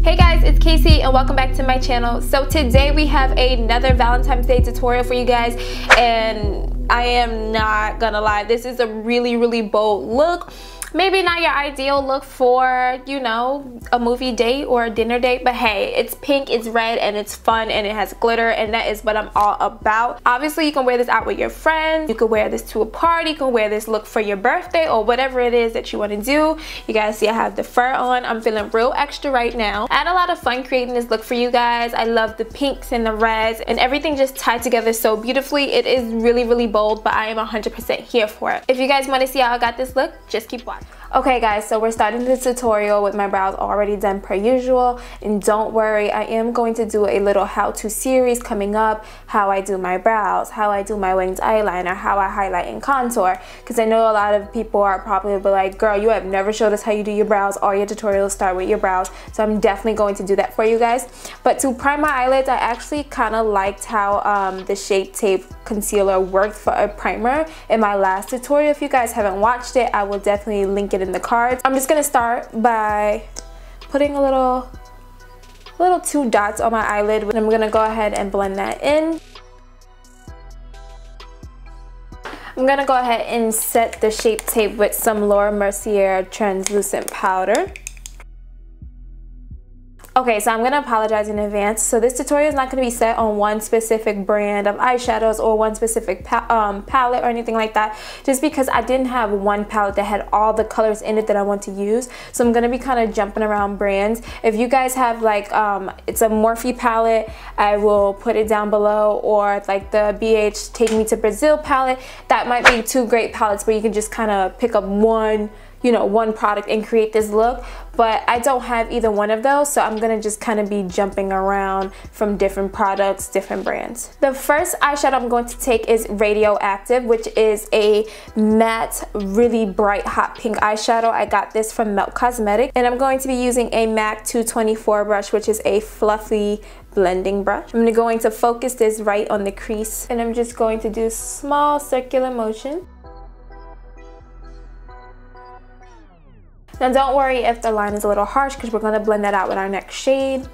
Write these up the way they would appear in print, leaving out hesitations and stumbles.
Hey guys, it's Casey and welcome back to my channel. So today we have another Valentine's Day tutorial for you guys, and I am not gonna lie, this is a really bold look. Maybe not your ideal look for, you know, a movie date or a dinner date, but hey, it's pink, it's red, and it's fun, and it has glitter, and that is what I'm all about. Obviously, you can wear this out with your friends. You can wear this to a party. You can wear this look for your birthday or whatever it is that you want to do. You guys see I have the fur on. I'm feeling real extra right now. I had a lot of fun creating this look for you guys. I love the pinks and the reds, and everything just tied together so beautifully. It is really bold, but I am 100% here for it. If you guys want to see how I got this look, just keep watching. Okay guys, so we're starting the tutorial with my brows already done per usual, and don't worry, I am going to do a little how-to series coming up, how I do my brows, how I do my winged eyeliner, how I highlight and contour, because I know a lot of people are probably like, girl, you have never showed us how you do your brows. All your tutorials start with your brows, so I'm definitely going to do that for you guys. But to prime my eyelids, I actually kind of liked how the Shape Tape concealer worked for a primer in my last tutorial. If you guys haven't watched it, I will definitely link it in the cards. I'm just gonna start by putting a little 2 dots on my eyelid, and I'm gonna go ahead and blend that in. I'm gonna go ahead and set the Shape Tape with some Laura Mercier translucent powder. Okay, so I'm gonna apologize in advance. So this tutorial is not gonna be set on one specific brand of eyeshadows or one specific palette or anything like that, just because I didn't have one palette that had all the colors in it that I want to use. So I'm gonna be kind of jumping around brands. If you guys have like, it's a Morphe palette, I will put it down below, or like the BH Take Me to Brazil palette. That might be 2 great palettes where you can just kind of pick up one, you know, one product and create this look. But I don't have either one of those, so I'm gonna just kind of be jumping around from different products, different brands. The first eyeshadow I'm going to take is Radioactive, which is a matte, really bright hot pink eyeshadow. I got this from Melt Cosmetics, and I'm going to be using a MAC 224 brush, which is a fluffy blending brush. I'm going to focus this right on the crease, and I'm just going to do small circular motion. Now don't worry if the line is a little harsh, because we're going to blend that out with our next shade.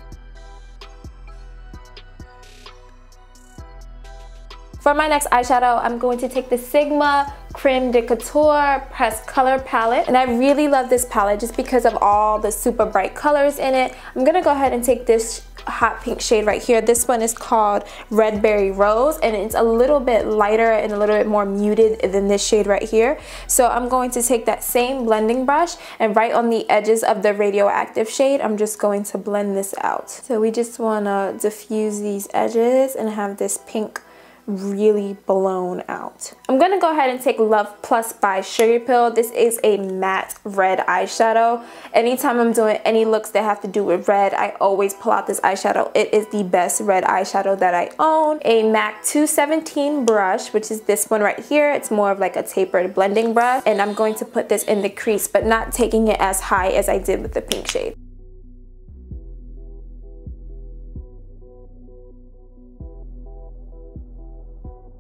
For my next eyeshadow, I'm going to take the Sigma Creme de Couture Pressed Color Palette. And I really love this palette just because of all the super bright colors in it. I'm going to go ahead and take this hot pink shade right here. This one is called Red Berry Rose, and it's a little bit lighter and a little bit more muted than this shade right here. So I'm going to take that same blending brush, and right on the edges of the Radioactive shade, I'm just going to blend this out. So we just want to diffuse these edges and have this pink really blown out. I'm gonna go ahead and take Love Plus by Sugar Pill. This is a matte red eyeshadow. Anytime I'm doing any looks that have to do with red, I always pull out this eyeshadow. It is the best red eyeshadow that I own. A MAC 217 brush, which is this one right here. It's more of like a tapered blending brush, and I'm going to put this in the crease, but not taking it as high as I did with the pink shade.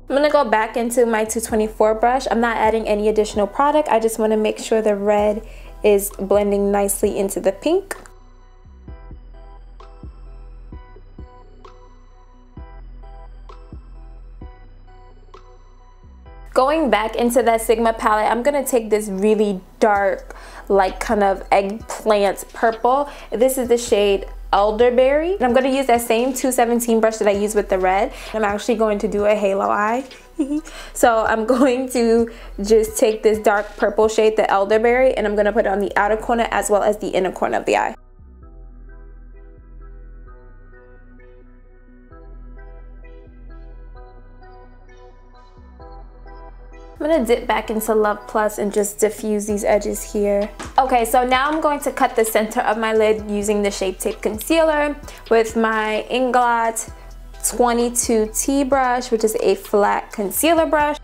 I'm going to go back into my 224 brush. I'm not adding any additional product. I just want to make sure the red is blending nicely into the pink. Going back into that Sigma palette, I'm going to take this really dark, like kind of eggplant purple. This is the shade Elderberry. And I'm going to use that same 217 brush that I used with the red. I'm actually going to do a halo eye. So I'm going to just take this dark purple shade, the Elderberry, and I'm going to put it on the outer corner as well as the inner corner of the eye. I'm going to dip back into Love Plus and just diffuse these edges here. Okay, so now I'm going to cut the center of my lid using the Shape Tape concealer with my Inglot 22T brush, which is a flat concealer brush.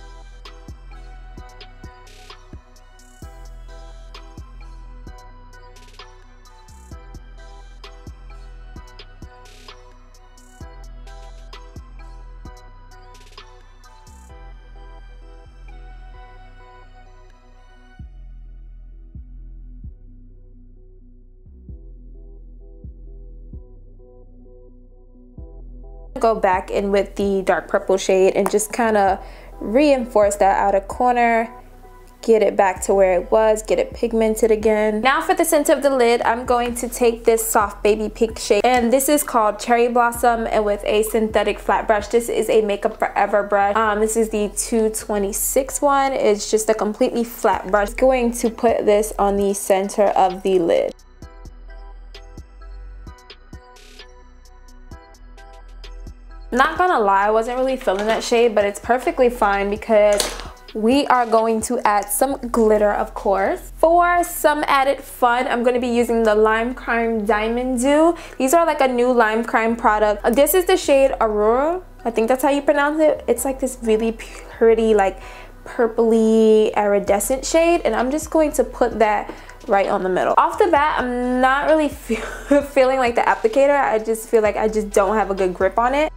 Go back in with the dark purple shade and just kind of reinforce that outer corner, get it back to where it was, get it pigmented again. Now for the center of the lid, I'm going to take this soft baby pink shade, and this is called Cherry Blossom, and with a synthetic flat brush. This is a Makeup Forever brush. This is the 226 one. It's just a completely flat brush. I'm going to put this on the center of the lid. Not gonna lie, I wasn't really feeling that shade, but it's perfectly fine because we are going to add some glitter, of course. For some added fun, I'm going to be using the Lime Crime Diamond Dew. These are like a new Lime Crime product. This is the shade Aurora. I think that's how you pronounce it. It's like this really pretty, like purpley iridescent shade, and I'm just going to put that right on the middle. Off the bat, I'm not really feeling like the applicator. I just feel like I just don't have a good grip on it.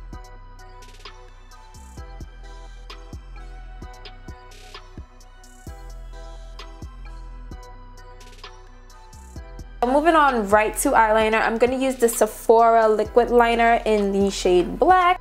Moving on right to eyeliner, I'm going to use the Sephora liquid liner in the shade Black.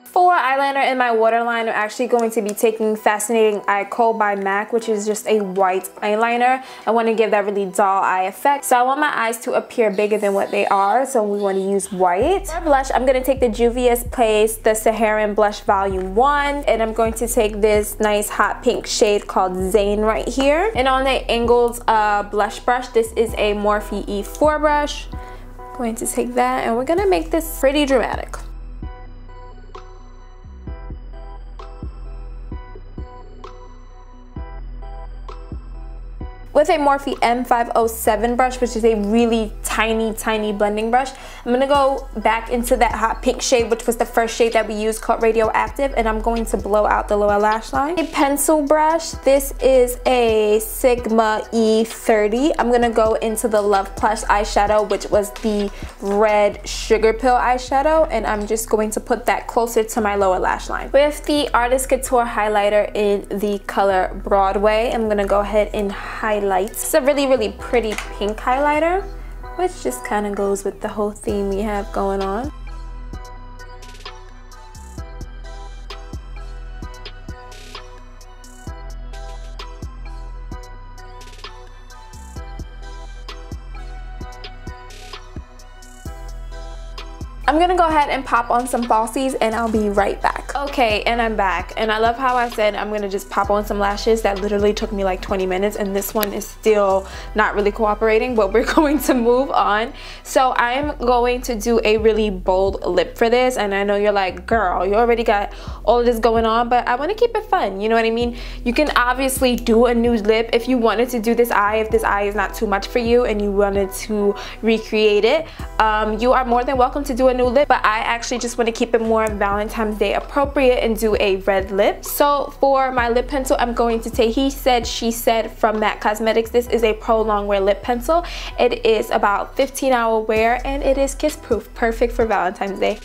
For eyeliner in my waterline, I'm actually going to be taking Fascinating Eye Kohl by MAC, which is just a white eyeliner. I want to give that really dull eye effect. So I want my eyes to appear bigger than what they are, so we want to use white. For blush, I'm going to take the Juvia's Place, the Saharan Blush Volume 1, and I'm going to take this nice hot pink shade called Zane right here. And on the Angles blush brush, this is a Morphe E4 brush. I'm going to take that, and we're going to make this pretty dramatic. With a Morphe M507 brush, which is a really tiny blending brush, I'm going to go back into that hot pink shade, which was the first shade that we used, called Radioactive, and I'm going to blow out the lower lash line. A pencil brush, this is a Sigma E30. I'm going to go into the Love Plush eyeshadow, which was the red sugar pill eyeshadow, and I'm just going to put that closer to my lower lash line. With the Artist Couture highlighter in the color Broadway, I'm going to go ahead and highlight. It's a really pretty pink highlighter, which just kind of goes with the whole theme we have going on. I'm gonna go ahead and pop on some falsies, and I'll be right back. Okay, and I'm back, and I love how I said I'm gonna just pop on some lashes. That literally took me like 20 minutes, and this one is still not really cooperating, but we're going to move on. So I'm going to do a really bold lip for this, and I know you're like, girl, you already got all of this going on, but I want to keep it fun, you know what I mean? You can obviously do a new lip if you wanted to do this eye, if this eye is not too much for you and you wanted to recreate it. You are more than welcome to do a new lip, but I actually just want to keep it more Valentine's Day appropriate and do a red lip. So for my lip pencil, I'm going to take He Said, She Said from MAC Cosmetics. This is a Prolong wear lip pencil. It is about 15-hour wear, and it is kiss proof, perfect for Valentine's Day.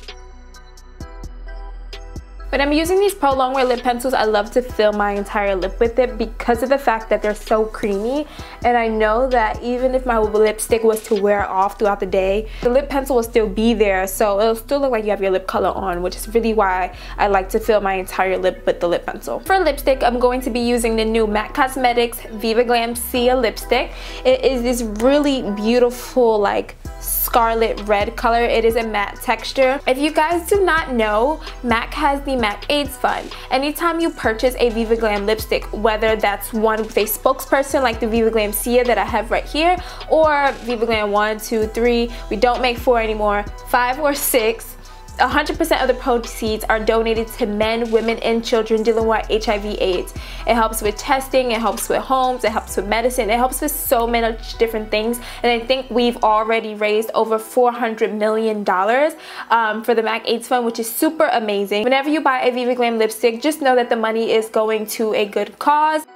When I'm using these Prolong wear lip pencils, I love to fill my entire lip with it because of the fact that they're so creamy, and I know that even if my lipstick was to wear off throughout the day, the lip pencil will still be there, so it'll still look like you have your lip color on, which is really why I like to fill my entire lip with the lip pencil. For lipstick, I'm going to be using the new MAC Cosmetics Viva Glam Cia lipstick. It is this really beautiful, like, scarlet red color. It is a matte texture. If you guys do not know, MAC has the MAC AIDS Fund. Anytime you purchase a Viva Glam lipstick, whether that's one with a spokesperson like the Viva Glam Cia that I have right here, or Viva Glam 1, 2, 3, we don't make 4 anymore, 5 or 6, 100% of the proceeds are donated to men, women, and children dealing with HIV/AIDS. It helps with testing, it helps with homes, it helps with medicine, it helps with so many different things. And I think we've already raised over $400 million for the MAC AIDS Fund, which is super amazing. Whenever you buy a Viva Glam lipstick, just know that the money is going to a good cause.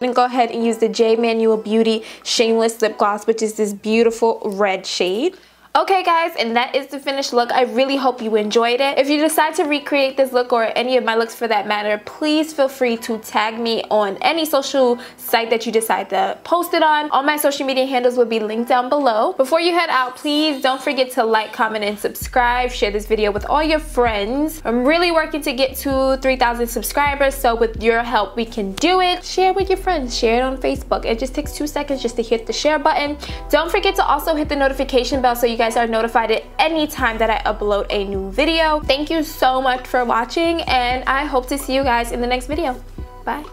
And go ahead and use the J Manuel Beauty Shameless Lip Gloss, which is this beautiful red shade. Okay guys, and that is the finished look. I really hope you enjoyed it. If you decide to recreate this look or any of my looks for that matter, please feel free to tag me on any social site that you decide to post it on. All my social media handles will be linked down below. Before you head out, please don't forget to like, comment, and subscribe. Share this video with all your friends. I'm really working to get to 3,000 subscribers, so with your help we can do it. Share with your friends, share it on Facebook. It just takes 2 seconds just to hit the share button. Don't forget to also hit the notification bell so you guys are notified at any time that I upload a new video. Thank you so much for watching, and I hope to see you guys in the next video. Bye.